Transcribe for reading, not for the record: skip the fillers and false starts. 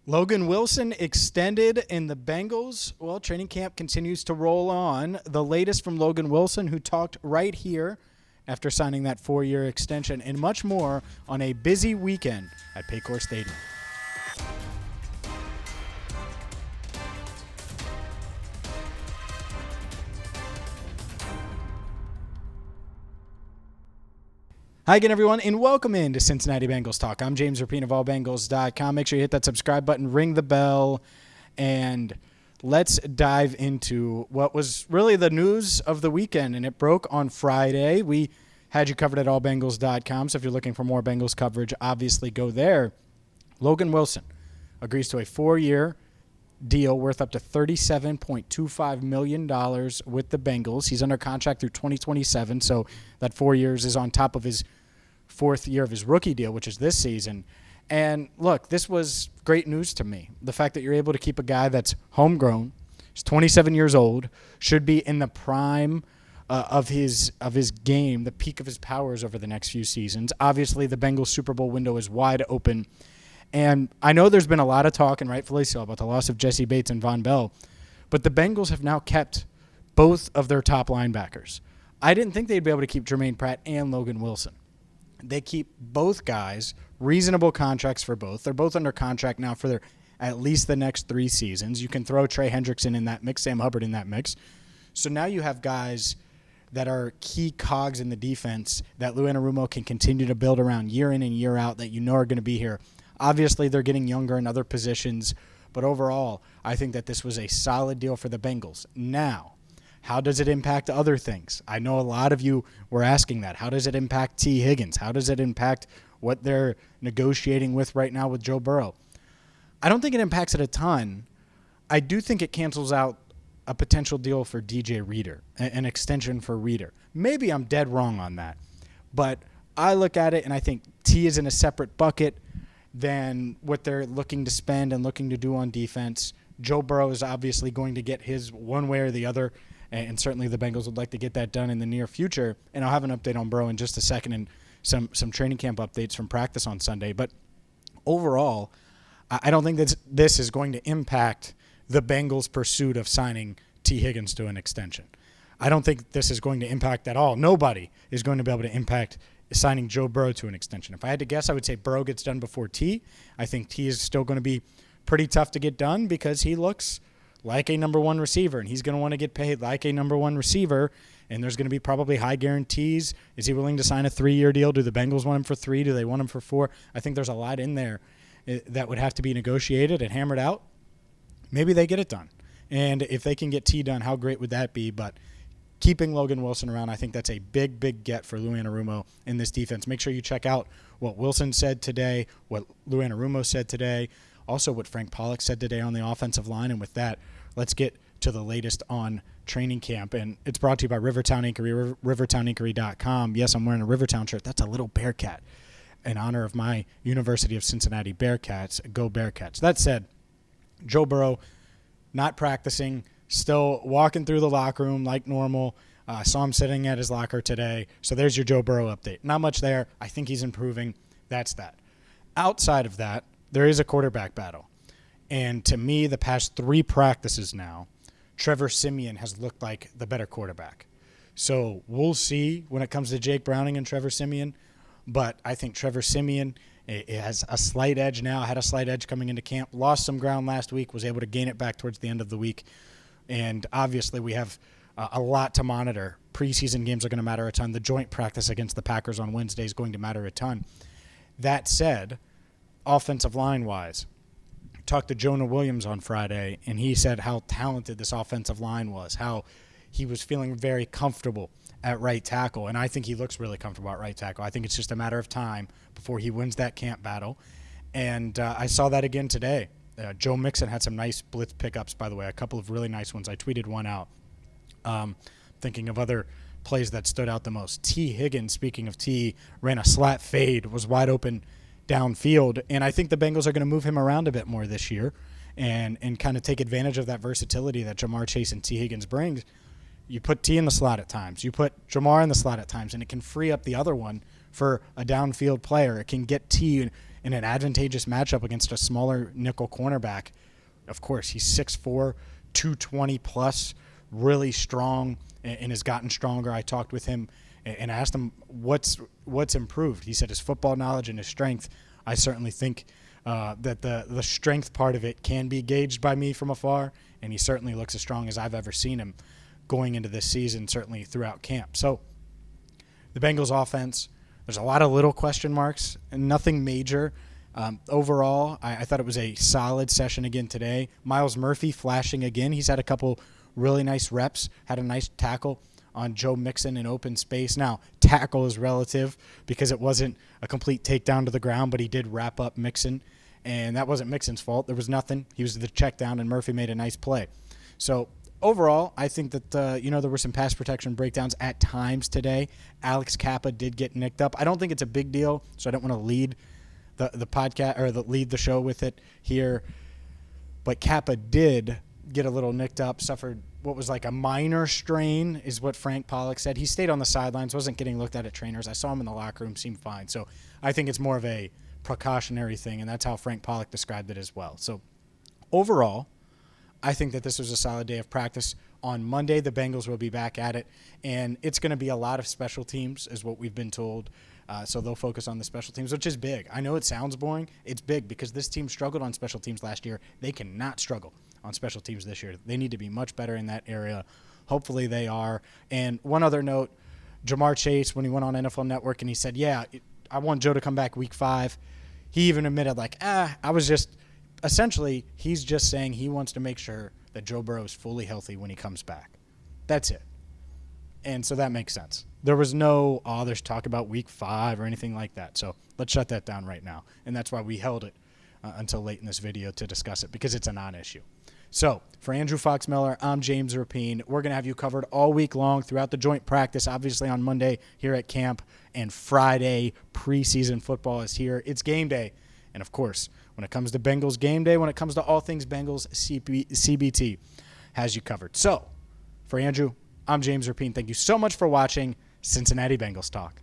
Logan Wilson extended in the Bengals. Well, training camp continues to roll on. The latest from Logan Wilson, who talked right here after signing that 4-year extension, and much more on a busy weekend at Paycor Stadium. Hi again, everyone, and welcome in to Cincinnati Bengals Talk. I'm James Rapien of allbengals.com. Make sure you hit that subscribe button, ring the bell, and let's dive into what was really the news of the weekend, and it broke on Friday. We had you covered at allbengals.com, so if you're looking for more Bengals coverage, obviously go there. Logan Wilson agrees to a 4-year deal worth up to $37.25 million with the Bengals. He's under contract through 2027, so that 4 years is on top of his 4th year of his rookie deal, which is this season. And look, this was great news to me. The fact that you're able to keep a guy that's homegrown, he's 27 years old, should be in the prime of his game, the peak of his powers over the next few seasons. Obviously, the Bengals Super Bowl window is wide open. And I know there's been a lot of talk, and rightfully so, about the loss of Jesse Bates and Von Bell, but the Bengals have now kept both of their top linebackers. I didn't think they'd be able to keep Jermaine Pratt and Logan Wilson. They keep both guys, reasonable contracts for both. They're both under contract now for at least the next 3 seasons. You can throw Trey Hendrickson in that mix, Sam Hubbard in that mix. So now you have guys that are key cogs in the defense that Lou Anarumo can continue to build around year in and year out that you know are going to be here. Obviously, they're getting younger in other positions, but overall, I think that this was a solid deal for the Bengals. Now, how does it impact other things? I know a lot of you were asking that. How does it impact T. Higgins? How does it impact what they're negotiating with right now with Joe Burrow? I don't think it impacts it a ton. I do think it cancels out a potential deal for DJ Reader, an extension for Reader. Maybe I'm dead wrong on that, but I look at it and I think T is in a separate bucket than what they're looking to spend and looking to do on defense. Joe Burrow is obviously going to get his one way or the other, and certainly the Bengals would like to get that done in the near future. And I'll have an update on Burrow in just a second and some training camp updates from practice on Sunday. But overall, I don't think this is going to impact the Bengals' pursuit of signing T. Higgins to an extension. I don't think this is going to impact at all. Nobody is going to be able to impact signing Joe Burrow to an extension. If I had to guess, I would say Burrow gets done before T. I think T is still going to be pretty tough to get done because he looks like a number 1 receiver, and he's going to want to get paid like a number 1 receiver, and there's going to be probably high guarantees. Is he willing to sign a 3-year deal? Do the Bengals want him for 3? Do they want him for 4? I think there's a lot in there that would have to be negotiated and hammered out. Maybe they get it done. And if they can get T done, how great would that be? But keeping Logan Wilson around, I think that's a big, big get for Lou Anarumo in this defense. Make sure you check out what Wilson said today, what Lou Anarumo said today, also what Frank Pollock said today on the offensive line. And with that, let's get to the latest on training camp. And it's brought to you by Rivertown Inquiry, rivertowninquiry.com. Yes, I'm wearing a Rivertown shirt. That's a little Bearcat in honor of my University of Cincinnati Bearcats. Go Bearcats. That said, Joe Burrow not practicing, still walking through the locker room like normal. I saw him sitting at his locker today. So there's your Joe Burrow update. Not much there. I think he's improving. That's that. Outside of that, there is a quarterback battle. And to me, the past 3 practices now, Trevor Siemian has looked like the better quarterback. So we'll see when it comes to Jake Browning and Trevor Siemian. But I think Trevor Siemian has a slight edge now, had a slight edge coming into camp, lost some ground last week, was able to gain it back towards the end of the week. And obviously we have a lot to monitor. Preseason games are going to matter a ton. The joint practice against the Packers on Wednesday is going to matter a ton. That said, offensive line-wise, talked to Jonah Williams on Friday, and he said how talented this offensive line was, how he was feeling very comfortable at right tackle, and I think he looks really comfortable at right tackle. I think it's just a matter of time before he wins that camp battle, and I saw that again today. Joe Mixon had some nice blitz pickups, by the way, a couple of really nice ones. I tweeted one out. Thinking of other plays that stood out the most. T. Higgins, speaking of T, ran a slat fade, was wide open downfield, and I think the Bengals are going to move him around a bit more this year and kind of take advantage of that versatility that Jamar Chase and T. Higgins brings. You put T in the slot at times. You put Jamar in the slot at times, and it can free up the other one for a downfield player. It can get T in an advantageous matchup against a smaller nickel cornerback. Of course, he's 6'4", 220 plus, really strong, and has gotten stronger. I talked with him and asked him what's improved. He said his football knowledge and his strength. I certainly think that the strength part of it can be gauged by me from afar, and he certainly looks as strong as I've ever seen him going into this season, certainly throughout camp. So the Bengals offense, there's a lot of little question marks and nothing major. Overall, I thought it was a solid session again today. Myles Murphy flashing again. He's had a couple really nice reps, had a nice tackle on Joe Mixon in open space. Now, tackle is relative because it wasn't a complete takedown to the ground, but he did wrap up Mixon, and that wasn't Mixon's fault. There was nothing. He was the check down, and Murphy made a nice play. So overall, I think that there were some pass protection breakdowns at times today. Alex Kappa did get nicked up. I don't think it's a big deal, so I don't want to lead the podcast or lead the show with it here. But Kappa did get a little nicked up, suffered what was like a minor strain is what Frank Pollock said. He stayed on the sidelines, wasn't getting looked at trainers. I saw him in the locker room, seemed fine. So I think it's more of a precautionary thing, and that's how Frank Pollock described it as well. So overall, I think that this was a solid day of practice. On Monday, the Bengals will be back at it, and it's going to be a lot of special teams is what we've been told. So they'll focus on the special teams, which is big. I know it sounds boring. It's big because this team struggled on special teams last year. They cannot struggle on special teams this year. They need to be much better in that area. Hopefully they are. And one other note, Jamar Chase, when he went on NFL Network and he said, yeah, I want Joe to come back week 5, he even admitted I was just – essentially he's just saying he wants to make sure that Joe Burrow is fully healthy when he comes back. That's it. And so that makes sense. There was no, there's talk about week 5 or anything like that. So let's shut that down right now. And that's why we held it until late in this video to discuss it, because it's a non-issue. So for Andrew Fox-Miller, I'm James Rapien. We're going to have you covered all week long throughout the joint practice, obviously on Monday here at camp, and Friday preseason football is here. It's game day. And, of course, when it comes to Bengals game day, when it comes to all things Bengals, CBT has you covered. So for Andrew, I'm James Rapien. Thank you so much for watching Cincinnati Bengals Talk.